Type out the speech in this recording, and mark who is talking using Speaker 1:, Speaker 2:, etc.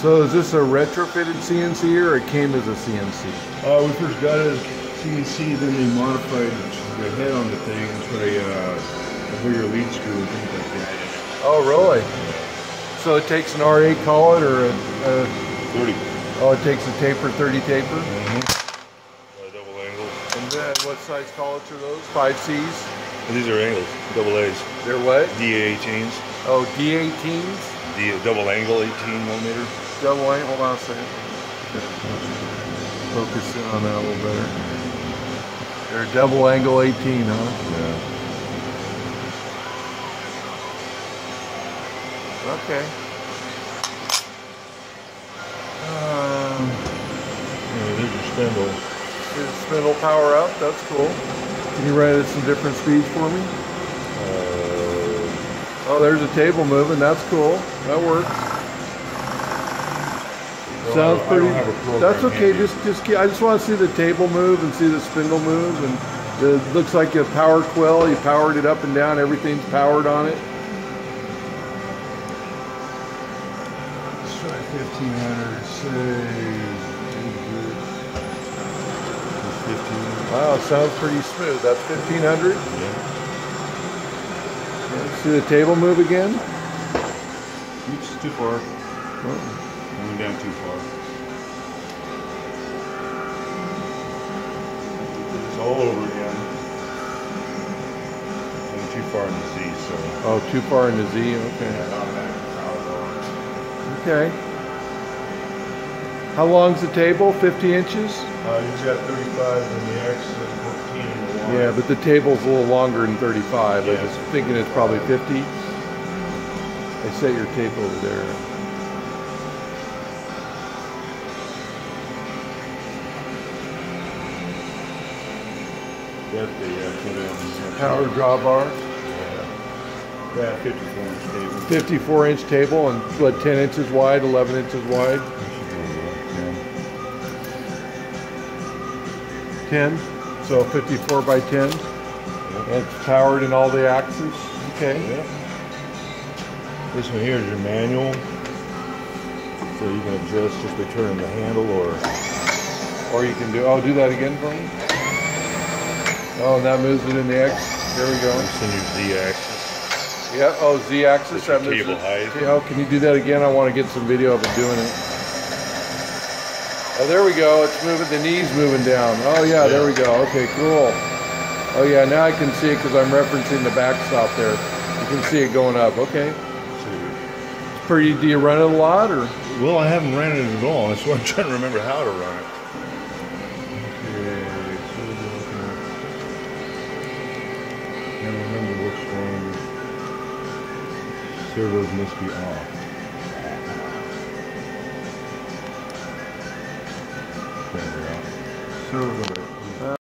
Speaker 1: So is this a retrofitted CNC or it came as a CNC?
Speaker 2: We first got it as CNC, then they modified the head on the thing and put a bigger lead screw and things like that.
Speaker 1: Oh, really? So it takes an RA collet or a
Speaker 2: 30.
Speaker 1: Oh, it takes a taper, 30 taper?
Speaker 2: Mm-hmm. Double angle.
Speaker 1: And then what size collets are those? 5Cs?
Speaker 2: These are angles, double A's.
Speaker 1: They're what?
Speaker 2: DA18s.
Speaker 1: Oh, D18s?
Speaker 2: The double angle 18 millimeter.
Speaker 1: Double angle, hold on a second. Focus in on that a little better. They're double angle 18, huh?
Speaker 2: Yeah.
Speaker 1: Okay.
Speaker 2: Yeah, there's your spindle.
Speaker 1: Is spindle power up? That's cool. Can you run it at some different speeds for me? Oh, there's a table moving. That's cool. That works.
Speaker 2: Well,
Speaker 1: Sounds pretty. That's okay.
Speaker 2: Handy.
Speaker 1: I just want to see the table move and see the spindle move, and it looks like you power quill. You powered it up and down. Everything's powered on it.
Speaker 2: Let's try 1500. Say.
Speaker 1: Wow, sounds pretty smooth. That's 1500.
Speaker 2: Yeah.
Speaker 1: See the table move again?
Speaker 2: Oops, too far.
Speaker 1: Oh.
Speaker 2: I went down too far. It's all over again. Went too far in the Z, so.
Speaker 1: Oh, too far in the Z. Okay. Okay. How long's the table? 50 inches?
Speaker 2: He's got 35 and the X is 14 in the Y.
Speaker 1: Yeah, but the table's a little longer than 35.
Speaker 2: Yeah.
Speaker 1: I was thinking it's probably 50. I set your tape over there.
Speaker 2: That's the put in.
Speaker 1: Power drawbar.
Speaker 2: Yeah, 54 inch table.
Speaker 1: 54 inch table and what, 10 inches wide, 11 inches wide? 10. So 54 by 10.
Speaker 2: Yep.
Speaker 1: And it's powered in all the axes. Okay.
Speaker 2: Yep. This one here is your manual. So you can adjust just by turning the handle
Speaker 1: Or you can do that again for me. Oh, and that moves it in the X. There we go.
Speaker 2: it's in your Z axis.
Speaker 1: Yeah, oh, Z axis.
Speaker 2: That's
Speaker 1: That
Speaker 2: your
Speaker 1: moves
Speaker 2: cable
Speaker 1: it.
Speaker 2: height.
Speaker 1: Yeah, oh, can you do that again? I want to get some video of it doing it. Oh, there we go. It's moving. The knee's moving down. Oh, yeah, there we go. Okay, cool. Oh, yeah, now I can see it because I'm referencing the backstop there. You can see it going up. Okay. It's pretty. Do you run it a lot, or?
Speaker 2: Well, I haven't ran it at all. That's why I'm trying to remember how to run it. Okay, so we're looking at. I can't remember which one. Servos must be off. Servos.